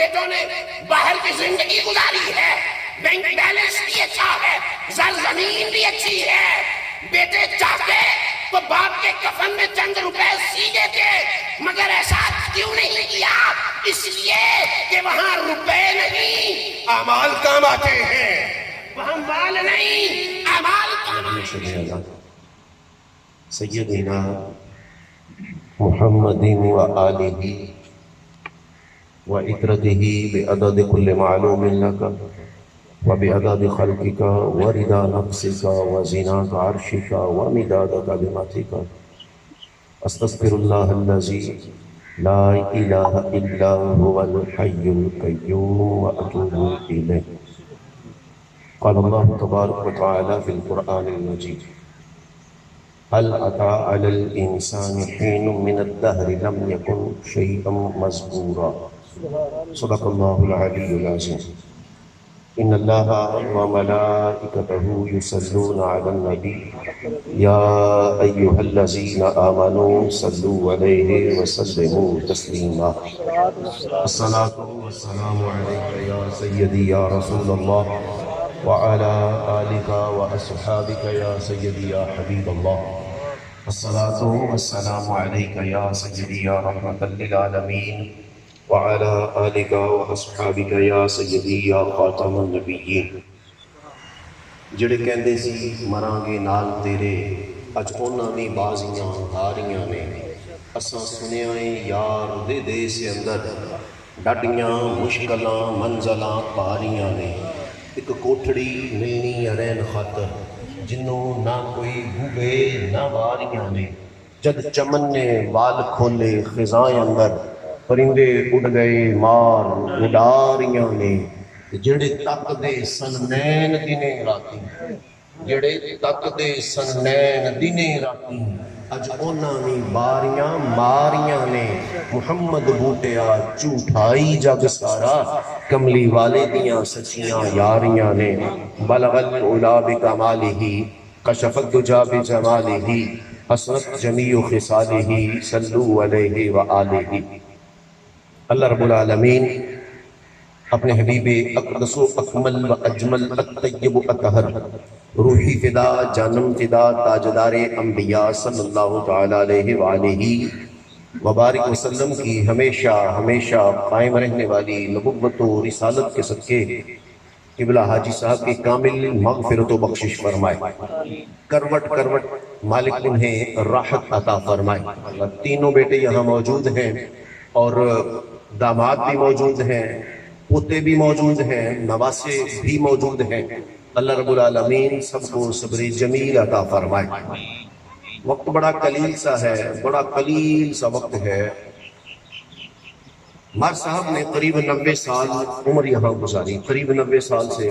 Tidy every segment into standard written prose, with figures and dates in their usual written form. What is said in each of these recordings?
بیٹوں نے باہر کی زندگی گزاری ہے، بینک بیلنس بھی اچھا ہے، زمین بھی اچھی ہے، بیٹے چاہتے تو باپ کے کفن میں چند روپے سی دیتے، مگر ایسا کیوں نہیں کیا؟ اس لیے کہ وہاں روپے نہیں اعمال کام آتے ہیں، وہاں مال نہیں اعمال کام آتے ہیں۔ سیدنا محمد وآلہ وعترته بعدد كل معلوم لك وبعدد خلقك ورضا نفسك وزنات عرشك ومداد كلماتك استغفر الله الذي لا إله إلا هو الحي القيوم وأتوب إليه۔ قال الله تبارك وتعالى في القرآن المجيد: هل أتى على الإنسان حين من الدهر لم يكن شيئا مذكورا۔ صدق الله العلي العظيم۔ إن الله وملائكته يصلون على النبي يا أيها الذين آمنوا صلوا عليه وسلموا تسليما۔ الصلاة والسلام عليك يا سيدي يا رسول الله وعلى آلك وأصحابك يا سيدي يا حبيب الله۔ الصلاة والسلام عليك يا سيدي يا رحمة للعالمين وعلى آلك وأصحابك يا سيدي يا خاتم النبيين۔ جڑے کہندے سی مراں گے نال تیرے، اج انہاں دی بازیاں ہاریاں نے، اساں سنیا اے یار دے دیس اندر ڈاڈیاں مشکلاں منزلاں پاریاں نے، ایک کوٹھڑی ملنی ارین خاطر جنوں نہ کوئی گوبے نہ واریاں نے، جد چمن نے وال کھولے خزائیں اندر پرندے اڑ گئے مار اڈاریاں نے، جڑے تک دے سن نین دنے راتی، جڑے تک دے سن نین دنے راتی، اج اونا نی باریاں ماریاں نے، محمد بوٹیا جھوٹائی جگ سارا، کملی والے دیاں سچیاں یاریاں نے، بلغ العلا بکمالہ کشف الدجا بجمالہ حسنت جمیع خصالہ صلو علیہ وآلہ۔ اللہ رب العالمین اپنے حبیب اقدس و اکمل و اجمل الطیب اطہر روحی فدا جانم فدا تاجدار انبیاء صلی اللہ تعالیٰ علیہ وآلہ وبارک وسلم کی ہمیشہ ہمیشہ قائم رہنے والی نبوت و رسالت کے صدقے قبلہ حاجی صاحب کی کامل مغفرت و بخشش فرمائے، کروٹ کروٹ مالک انہیں راحت عطا فرمائے۔ تینوں بیٹے یہاں موجود ہیں اور داماد بھی موجود ہیں، پوتے بھی موجود ہیں، نواسے بھی موجود ہیں۔ اللہ رب العالمین سب کو صبر جمیل عطا فرمائے۔ وقت بڑا قلیل سا ہے، بڑا قلیل سا وقت ہے۔ مار صاحب نے قریب 90 سال عمر یہاں گزاری، قریب 90 سال سے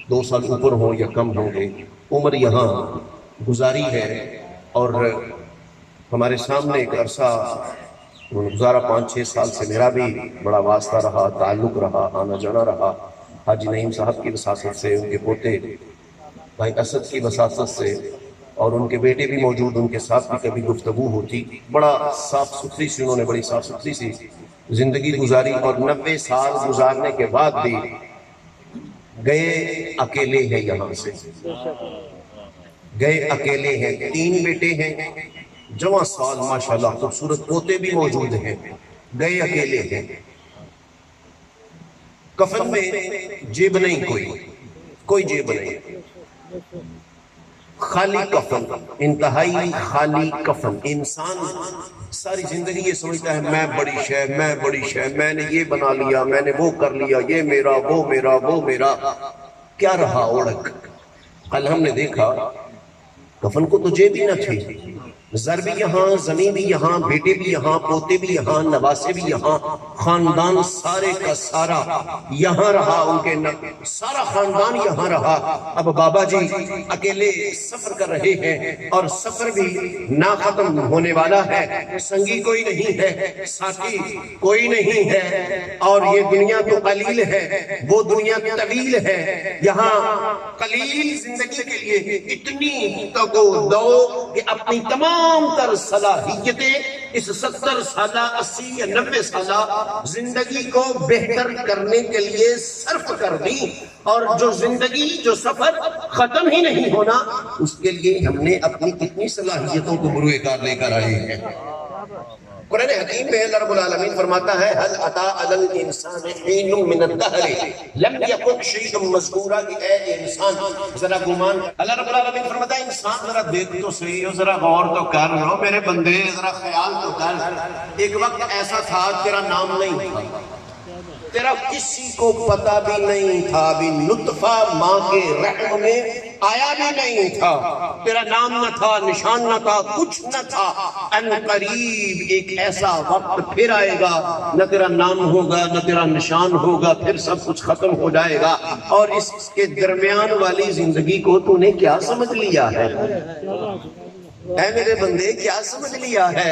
2 سال اوپر ہوں یا کم ہوں گے، عمر یہاں گزاری ہے، اور ہمارے سامنے ایک عرصہ گزارا 5-6 سال سے میرا بھی بڑا واسطہ رہا، تعلق رہا، آنا جانا رہا، حاجی نعیم صاحب کی وساطت سے، ان کے پوتے بھائی اسد کی وساطت سے، اور ان کے بیٹے بھی موجود، ان کے ساتھ بھی کبھی گفتگو ہوتی۔ بڑا صاف ستھری سی انہوں نے بڑی صاف ستھری سی زندگی گزاری، اور 90 سال گزارنے کے بعد بھی گئے اکیلے ہیں، یہاں سے گئے اکیلے ہیں۔ 3 بیٹے ہیں، جوان سال ماشاءاللہ خوبصورت پوتے بھی موجود ہیں، گئے اکیلے ہیں۔ کفن میں جیب نہیں، کوئی جیب نہیں، خالی کفن، انتہائی خالی کفن۔ انسان ساری زندگی یہ سمجھتا ہے میں بڑی شے، میں نے یہ بنا لیا، میں نے وہ کر لیا، یہ میرا، وہ میرا، وہ میرا، کیا رہا اوڑک۔ کل ہم نے دیکھا کفن کو تو جیب ہی نہ تھی، زر بھی یہاں، زمین بھی یہاں، بیٹے بھی یہاں، پوتے بھی یہاں، نواسے بھی یہاں، خاندان سارے کا سارا یہاں رہا، ان کے سارا خاندان یہاں رہا۔ اب بابا جی اکیلے سفر کر رہے ہیں، اور سفر بھی نہ ختم ہونے والا ہے، سنگی کوئی نہیں ہے، ساتھی کوئی نہیں ہے، اور یہ دنیا تو قلیل ہے، وہ دنیا طویل ہے۔ یہاں قلیل زندگی کے لیے اتنی تو دو کہ اپنی تمام تمام تر صلاحیتیں اس 70 سالہ 80 یا 90 سالہ زندگی کو بہتر کرنے کے لیے صرف کر دی، اور جو زندگی جو سفر ختم ہی نہیں ہونا، اس کے لیے ہم نے اپنی کتنی صلاحیتوں کو بروئے کار لے کر آئے ہیں۔ قرآن حکیم میں اللہ رب العالمین فرماتا ہے هل اتى على الانسان حين من الدهر لم يكن شيئا مذكورا، کہ اے انسان ذرا گمان، اللہ رب العالمین فرماتا ہے انسان ذرا دیکھ تو صحیح ہو، ذرا غور تو کر لو میرے بندے، ذرا خیال تو کر، ایک وقت ایسا تھا تیرا نام نہیں تھا، تیرا کسی کو پتا بھی نہیں تھا، بھی نطفہ ماں کے رحم میں آیا بھی نہیں تھا، تیرا نام نہ تھا، نشان نہ تھا، کچھ نہ تھا۔ ان قریب ایک ایسا وقت پھر آئے گا، نہ تیرا نام ہوگا نہ تیرا نشان ہوگا، پھر سب کچھ ختم ہو جائے گا، اور اس کے درمیان والی زندگی کو تو نے کیا سمجھ لیا ہے؟ اے میرے بندے کیا سمجھ لیا ہے؟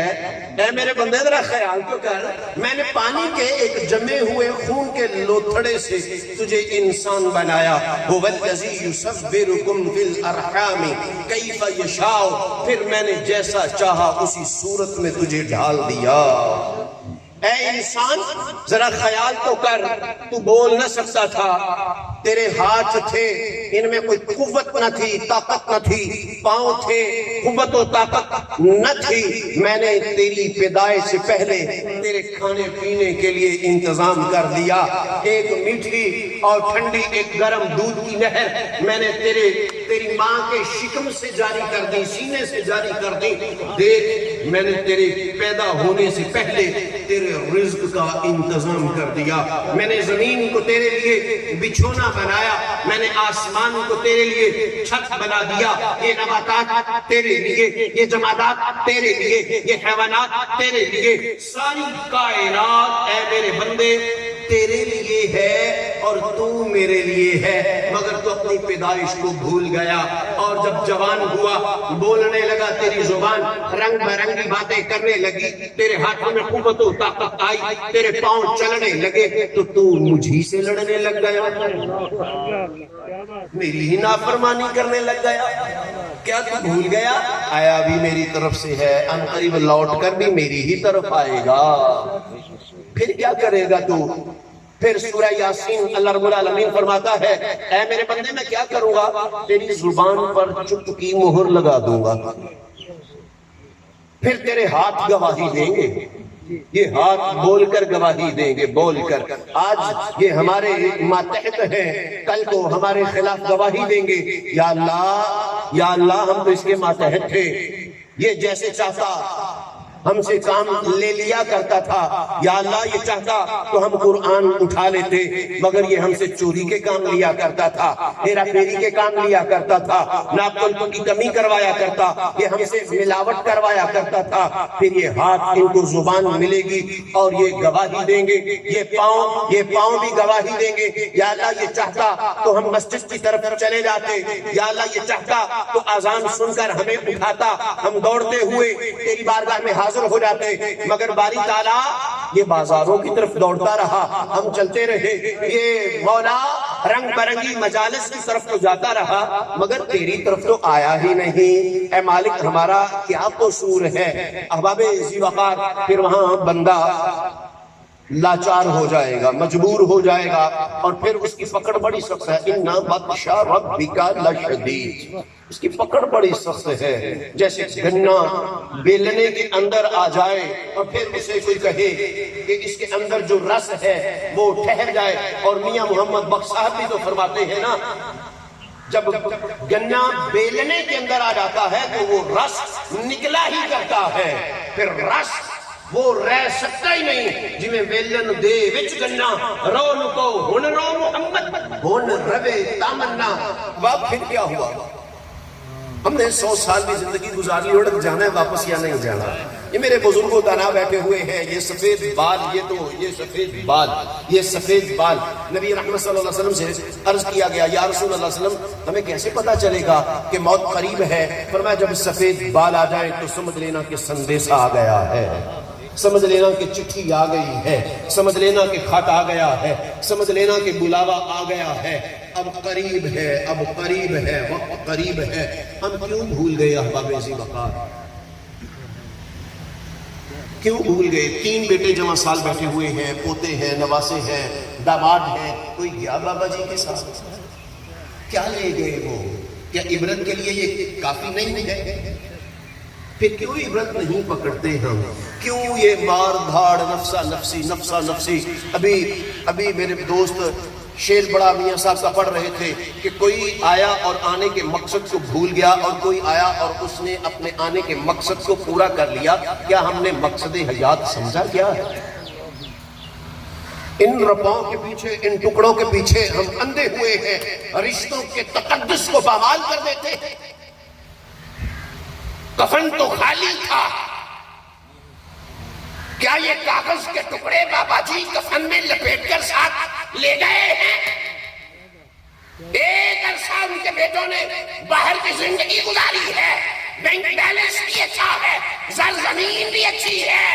اے میرے بندے ذرا خیال تو کر، میں نے پانی کے ایک جمے ہوئے خون کے لوتھڑے سے تجھے انسان بنایا، هو الذی یصورکم فی الارحام کیف یشاء، پھر میں نے جیسا چاہا اسی صورت میں تجھے ڈھال دیا۔ اے انسان ذرا خیال تو کر، تو بول نہ سکتا تھا، تیرے ہاتھ تھے، ان میں کوئی قوت نہ تھی، طاقت نہ تھی، پاؤں تھے، قوت و طاقت نہ تھی، میں نے تیری پیدائش سے پہلے تیرے کھانے پینے کے لیے انتظام کر دیا، ایک میٹھی اور ٹھنڈی ایک گرم دودھ کی نہر میں نے تیری ماں کے شکم سے جاری کر دی، سینے سے جاری کر دی، دیکھ میں نے تیرے پیدا ہونے سے پہلے تیرے رزق کا انتظام کر دیا، میں نے زمین کو تیرے لیے بچھونا بنایا، میں نے آسمان کو تیرے لیے چھت بنا دیا، یہ نباتات تیرے لیے، یہ جمادات تیرے لیے، یہ حیوانات تیرے لیے، ساری کائنات اے میرے بندے تیرے لیے ہے اور تو میرے لیے ہے، مگر تو اپنی پیدائش کو بھول گیا، اور جب جوان ہوا بولنے لگا تیری زبان رنگ برنگی باتیں کرنے لگی، تیرے ہاتھوں میں قوت و طاقت آئی، تیرے پاؤں چلنے لگے، تو مجھی سے لڑنے لگ گیا، میری ہی نافرمانی کرنے لگ گیا۔ کیا تو بھول گیا آیا بھی میری طرف سے ہے، ان قریب لوٹ کر بھی میری ہی طرف آئے گا، پھر کیا کرے گا تو؟ پھر سورہ یاسین اللہ رب العالمین فرماتا ہے اے میرے بندے میں کیا کروں گا، تیری زبان پر چپ کی مہر لگا دوں گا، پھر تیرے ہاتھ گواہی دیں گے، یہ ہاتھ بول کر گواہی دیں گے، بول کر، آج یہ ہمارے ماتحت ہیں، کل کو ہمارے خلاف گواہی دیں گے، یا اللہ ہم تو اس کے ماتحت تھے، یہ جیسے چاہتا ہم سے کام لے لیا کرتا تھا، یا اللہ یہ چاہتا تو ہم قرآن اٹھا لیتے، مگر یہ ہم سے چوری کے کام لیا کرتا تھا، ہیرا پھیری کے کام لیا کرتا تھا، ناپ تولوں کی کمی کروایا کرتا، یہ ہم سے ملاوٹ کروایا کرتا تھا، پھر یہ ہاتھ ان کو زبان ملے گی اور یہ گواہی دیں گے، یہ پاؤں بھی گواہی دیں گے، یا اللہ یہ چاہتا تو ہم مسجد کی طرف چلے جاتے، یا اللہ یہ چاہتا تو اذان سن کر ہمیں اٹھاتا، ہم دوڑتے ہوئے تیری بارگاہ میں حاضر ہو جاتے، مگر باری تعالیٰ یہ بازاروں کی طرف دوڑتا رہا، ہم چلتے رہے، یہ مولا رنگ برنگی مجالس کی طرف تو جاتا رہا، مگر تیری طرف تو آیا ہی نہیں، اے مالک ہمارا کیا قصور ہے؟ احباب ذی وقار، پھر وہاں بندہ لاچار ہو جائے گا، مجبور ہو جائے گا، اور پھر اس کی پکڑ بڑی سخت ہے، اِنَّ بَطْشَ رَبِّكَ لَشَدِيدٌ، اس کی پکڑ بڑی سخت ہے، جیسے گنا بیلنے کے اندر آ جائے اور پھر اسے کوئی کہے کہ اس کے اندر جو رس ہے وہ ٹھہر جائے، اور میاں محمد بخش صاحب بھی تو فرماتے ہیں نا، جب گنا بیلنے کے اندر آ جاتا ہے تو وہ رس نکلا ہی کرتا ہے، پھر رس وہ رہ سکتا ہی نہیں، جی میں ویلن دے وچ گنا رو نکو ہن رو محمد ہن روے تامنا، اب پھر کیا ہوا؟ ہم نے 100 سال کی زندگی گزاری، اڑک جانا ہے واپس یا نہیں جانا؟ یہ میرے بزرگوں دانا بیٹھے ہوئے ہیں، یہ سفید بال، یہ سفید بال، نبی رحمت صلی اللہ علیہ وسلم سے عرض کیا گیا یا رسول اللہ علیہ وسلم ہمیں کیسے پتا چلے گا کہ موت قریب ہے؟ فرمایا جب سفید بال آ جائیں تو سمجھ لینا کہ سندیسہ آ گیا ہے، سمجھ لینا کہ چٹھی آ گئی ہے، سمجھ لینا کہ خط آ گیا ہے، سمجھ لینا کہ بلاوا آ گیا ہے، اب قریب ہے، اب قریب ہے، وقت قریب ہے۔ ہم کیوں بھول گئے احباب ذی وقار؟ کیوں بھول گئے؟ 3 بیٹے جمع سال بیٹھے ہوئے ہیں، پوتے ہیں، نواسے ہیں، داماد ہیں، کوئی گیا بابا جی کے ساتھ؟ کیا لے گئے وہ؟ کیا عبرت کے لیے یہ کافی نہیں ہے؟ پھر کیوں عبرت نہیں پکڑتے ہم؟ کیوں یہ مار دھاڑ، نفسا نفسی نفسا نفسی؟ ابھی میرے دوست شیر بڑا میاں صاحب کا پڑھ رہے تھے کہ کوئی آیا اور آنے کے مقصد کو بھول گیا، اور کوئی آیا اور اس نے اپنے آنے کے مقصد کو پورا کر لیا۔ کیا ہم نے مقصد حیات سمجھا کیا ہے؟ ان رپاؤں کے پیچھے، ان ٹکڑوں کے پیچھے ہم اندھے ہوئے ہیں، رشتوں کے تقدس کو پامال کر دیتے ہیں۔ کفن تو خالی تھا، کیا یہ کاغذ کے ٹکڑے بابا جی کفن میں لپیٹ کر ساتھ لے گئے ہیں؟ ایک عرصہ ان کے بیٹوں نے باہر کی زندگی گزاری ہے، بینک بیلنس بھی اچھا ہے، زمین بھی اچھی ہے،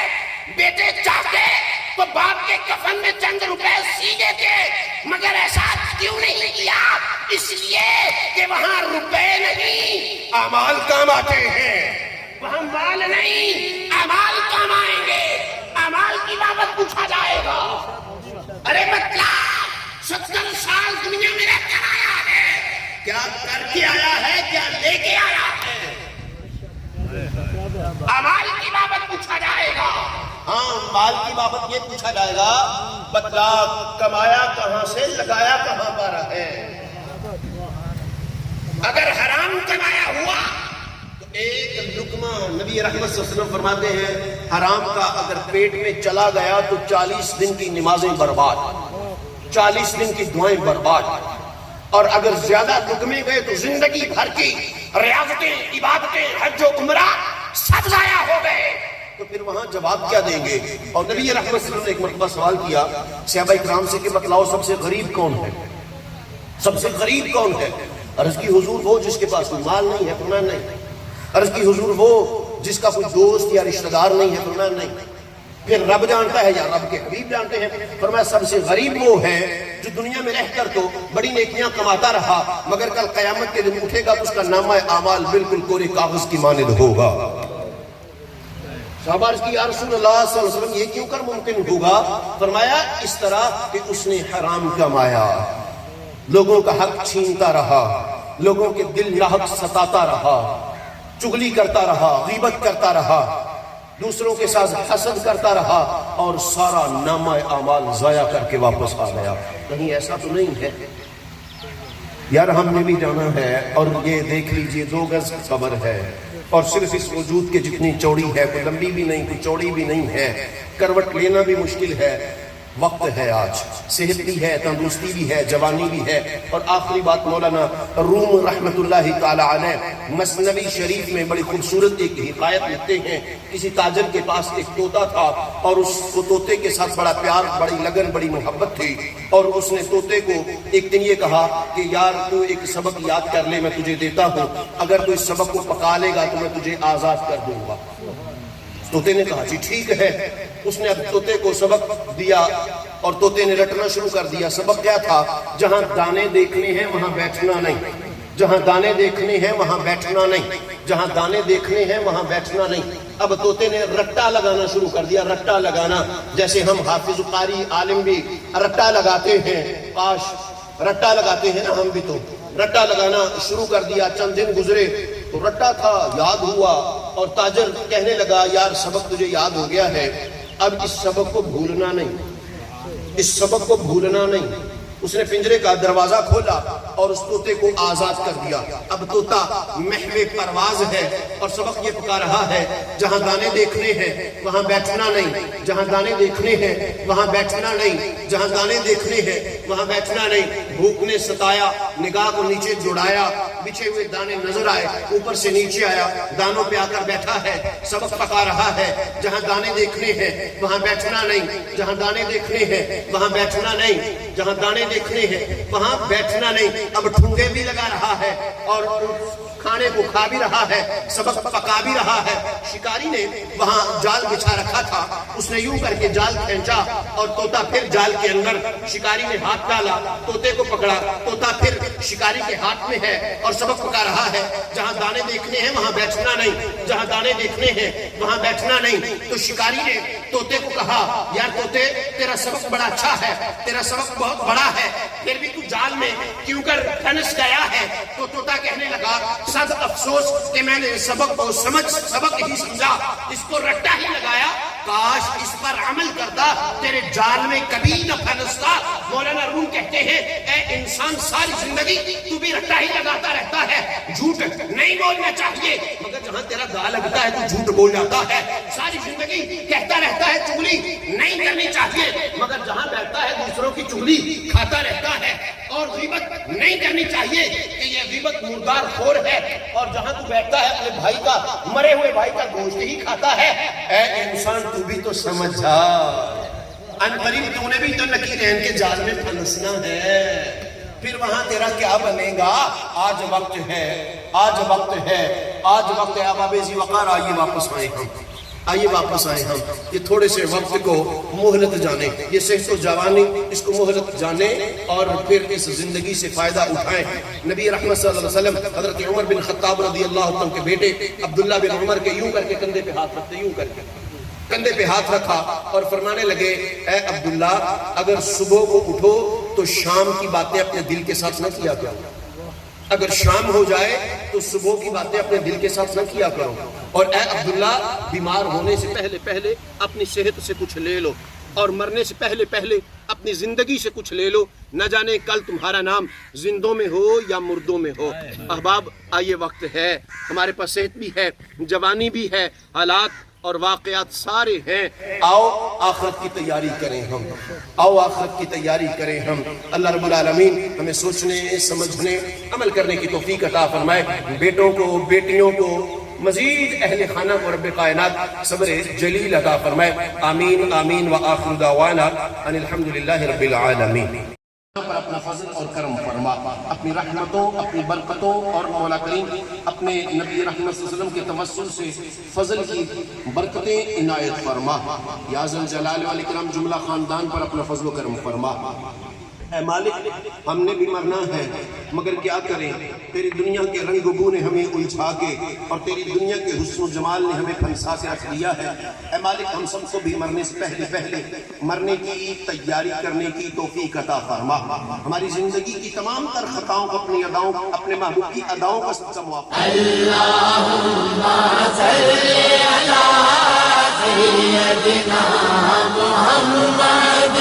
بیٹے چاہتے تو باپ کے کفن میں چند روپے سی دیتے، مگر ایسا کیوں نہیں کیا؟ اس لیے کہ وہاں روپے نہیں، اعمال کام آتے ہیں۔ وہاں مال نہیں، اعمال کام آئیں گے، اعمال کی بابت پوچھا جائے گا۔ ارے بتلا 70 سال دنیا میں رہ کر آیا ہے، کیا کر کے آیا ہے، کیا لے کے آیا ہے؟ اعمال کی بابت پوچھا جائے گا۔ ہاں، مال کی بابت یہ پوچھا جائے گا، بتلا کمایا کہاں سے، لگایا کہاں پر ہے؟ اگر حرام کمایا ہوا تو ایک لقمہ، نبی رحمت صلی اللہ علیہ وسلم فرماتے ہیں حرام کا اگر پیٹ میں چلا گیا تو 40 دن کی نمازیں برباد، 40 دن کی دعائیں برباد، اور اگر زیادہ لقمے گئے تو زندگی بھر کی ریاضتیں، عبادتیں، حج و عمرہ سب ضائع ہو گئے۔ تو پھر وہاں جواب کیا دیں گے؟ اور نبی رحمت صلی اللہ علیہ وسلم نے ایک مرتبہ سوال کیا صحابہ اکرام سے کہ بتلاؤ سب سے غریب کون ہے؟ سب سے غریب کون ہے؟ عرض کی حضور وہ جس کے پاس کوئی مال نہیں ہے؟ فرمایا نہیں۔ عرض کی حضور وہ جس کا کوئی دوست یا رشتہ دار نہیں ہے؟ فرمایا نہیں۔ پھر رب جانتا ہے یا رب کے حبیب جانتے ہیں؟ فرمایا سب سے غریب وہ ہے جو دنیا میں رہ کر تو بڑی نیکیاں کماتا رہا، مگر کل قیامت کے دن اٹھے گا تو اس کا نامہ اعمال بالکل کوری کاغذ کی مانند ہوگا۔ صحابہ عرض کی یا رسول اللہ صلی اللہ علیہ وسلم یہ کیوں کر ممکن ہوگا؟ فرمایا اس طرح کہ اس نے حرام کمایا، لوگوں کا حق چھینتا رہا، لوگوں کے دل ناحق ستاتا رہا، چغلی کرتا رہا، غیبت کرتا رہا، دوسروں کے ساتھ حسد کرتا رہا، اور سارا نامہ اعمال ضائع کر کے واپس آ گیا۔ کہیں ایسا تو نہیں ہے؟ یار ہم نے بھی جانا ہے، اور یہ دیکھ لیجئے 2 گز قبر ہے، اور صرف اس وجود کے جتنی چوڑی ہے، کوئی لمبی بھی نہیں کوئی چوڑی بھی نہیں ہے، کروٹ لینا بھی مشکل ہے۔ وقت ہے آج، صحت بھی ہے، تندرستی بھی ہے، جوانی بھی ہے۔ اور آخری بات، مولانا روم رحمت اللہ تعالی علیہ مثنوی شریف میں بڑی خوبصورت ایک حکایت لکھتے ہیں۔ کسی تاجر کے پاس ایک طوطا تھا، اور اس کو طوطے کے ساتھ بڑا پیار، بڑی لگن، بڑی محبت تھی، اور اس نے طوطے کو ایک دن یہ کہا کہ یار تو ایک سبق یاد کر لے، میں تجھے دیتا ہوں، اگر تو اس سبق کو پکا لے گا تو میں تجھے آزاد کر دوں گا۔ طوطے نے کہا جی ٹھیک ہے۔ اس نے اب طوطے کو سبق دیا، اور طوطے نے رٹنا شروع کر دیا۔ سبق کیا تھا؟ جہاں دانے دیکھنے ہیں وہاں بیٹھنا نہیں، جہاں دانے دیکھنے ہیں وہاں بیٹھنا نہیں، جہاں دانے دیکھنے ہیں وہاں بیٹھنا نہیں۔ اب طوطے نے رٹا لگانا شروع کر دیا، رٹا لگانا، جیسے ہم حافظ قاری عالم بھی رٹا لگاتے ہیں، کاش رٹا لگاتے ہیں نا ہم بھی، تو رٹا لگانا شروع کر دیا۔ چند دن گزرے تو رٹا تھا، یاد ہوا، اور تاجر کہنے لگا یار سبق تجھے یاد ہو گیا ہے، اب اس سبق کو بھولنا نہیں، اس سبق کو بھولنا نہیں۔ اس نے پنجرے کا دروازہ کھولا اور اس طوطے کو آزاد کر دیا۔ اب طوطا محو پرواز ہے، اور سبق یہ پکا رہا ہے جہاں دانے دیکھنے ہیں وہاں بیٹھنا نہیں، جہاں دانے دیکھنے ہیں وہاں بیٹھنا نہیں، جہاں دانے دیکھنے ہیں وہاں بیٹھنا نہیں۔ بھوک نے ستایا، نگاہ کو نیچے جڑایا، بچھے ہوئے دانے نظر آئے، اوپر سے نیچے آیا، دانوں پہ آ کر بیٹھا ہے، سبق پکا رہا ہے جہاں دانے دیکھنے ہیں وہاں بیٹھنا نہیں، جہاں دانے دیکھنے ہیں وہاں بیٹھنا نہیں، جہاں دانے دیکھنے ہیں وہاں بیٹھنا نہیں۔ اب ٹھونگے بھی لگا رہا ہے اور کھانے کو کھا بھی رہا ہے، سبق پکا بھی رہا ہے۔ شکاری نے وہاں جال بچھا رکھا تھا، اس نے یوں کر کے جال کھینچا اور طوطا پھر جال کے اندر۔ شکاری نے ہاتھ ڈالا، طوطے کو پکڑا، طوطا پھر شکاری کے ہاتھ میں ہے اور سبق پکا رہا ہے، جہاں دانے دیکھنے ہیں وہاں بیٹھنا نہیں، جہاں دانے دیکھنے ہیں وہاں بیٹھنا نہیں۔ تو شکاری نے طوطے کو کہا یار طوطے تیرا سبق بڑا اچھا ہے، تیرا سبق بہت بڑا ہے، پھر بھی تو جال میں کیوں کر پھنس گیا ہے؟ تو طوطا کہنے لگا صد افسوس کہ میں نے سبق کو سبق ہی سمجھا، اس کو رٹا ہی لگایا، کاش اس پر عمل کرتا تیرے جال میں کبھی نہ پھنستا۔ مولانا روم کہتے ہیں اے انسان ساری زندگی تو بھی رٹا ہی لگاتا رہتا ہے، جھوٹ نہیں بولنا چاہیے، مگر جہاں تیرا گا لگتا ہے تو جھوٹ بول جاتا ہے۔ ساری زندگی کہتا رہتا ہے چغلی نہیں کرنی چاہیے، مگر جہاں بیٹھتا ہے دوسروں کی چغلی کھاتا رہتا ہے۔ اور غیبت نہیں کرنی چاہیے کہ یہ غیبت مردار خور ہے، اور جہاں تو بیٹھتا ہے اپنے بھائی کا مرے ہوئے بھائی کا گوشت ہی کھاتا ہے۔ اے انسان تو بھی تو سمجھ جا، ان قریب تو نے بھی تو نکیرین کے جال میں پھنسنا ہے، پھر وہاں تیرا کیا بنے گا؟ آج وقت ہے، آج وقت ہے، آج وقت ہے۔ اب ذی وقار آئیے واپس آئے ہم، آئیے واپس آئے ہم، یہ تھوڑے سے وقت کو مہلت جانے، یہ صحت و جوانی اس کو مہلت جانے اور پھر اس زندگی سے فائدہ اٹھائیں۔ نبی رحمت صلی اللہ علیہ وسلم حضرت عمر بن خطاب رضی اللہ عنہ کے بیٹے عبداللہ بن عمر کے یوں کر کے کندھے پہ ہاتھ رکھتے، یوں کر کے کندھے پہ ہاتھ رکھا اور فرمانے لگے اے عبداللہ اگر صبح کو اٹھو تو شام کی باتیں اپنے دل کے ساتھ نہ کیا کرو، اگر شام ہو جائے تو صبح کی باتیں اپنے دل کے ساتھ نہ کیا کرو، اور اے عبداللہ بیمار ہونے سے پہلے اپنی صحت سے کچھ لے لو، اور مرنے سے پہلے اپنی زندگی سے کچھ لے لو، نہ جانے کل تمہارا نام زندوں میں ہو یا مردوں میں ہو۔ احباب آئیے وقت ہے، ہمارے پاس صحت بھی ہے، جوانی بھی ہے، حالات اور واقعات سارے ہیں، آؤ آخرت کی تیاری کریں ہم، آؤ آخرت کی تیاری کریں ہم۔ اللہ رب العالمین ہمیں سوچنے سمجھنے عمل کرنے کی توفیق عطا فرمائے، بیٹوں کو بیٹیوں کو مزید اہل خانہ کو رب کائنات صبر جلیل عطا فرمائے، آمین آمین وآخر دعوانا ان الحمدللہ رب العالمین۔ پر اپنا فضل اور کرم فرما، اپنی رحمتوں اپنی برکتوں اور مولا کریم اپنے نبی رحمت صلی اللہ علیہ وسلم کے توسل سے فضل کی برکتیں عنایت فرما، یا ذا الجلال والاکرام جملہ خاندان پر اپنا فضل و کرم فرما۔ اے مالک ہم نے بھی مرنا ہے مگر کیا کریں، تیری دنیا کے رنگ و بو نے ہمیں الجھا کے اور تیری دنیا کے حسن و جمال نے ہمیں پھنسا کے رکھ دیا ہے۔ اے مالک ہم سب کو بھی مرنے سے پہلے مرنے کی تیاری کرنے کی توفیق عطا فرما، ہماری زندگی کی تمام تر خطاؤں کو اپنی اداؤں اپنے محبوب کی اداؤں کا سچا موافق۔ اللہم صلی علی سیدنا محمد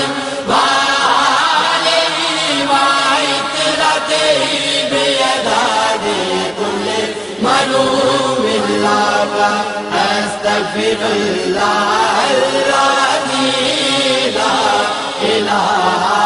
استغفر اللہ الذی لا الہ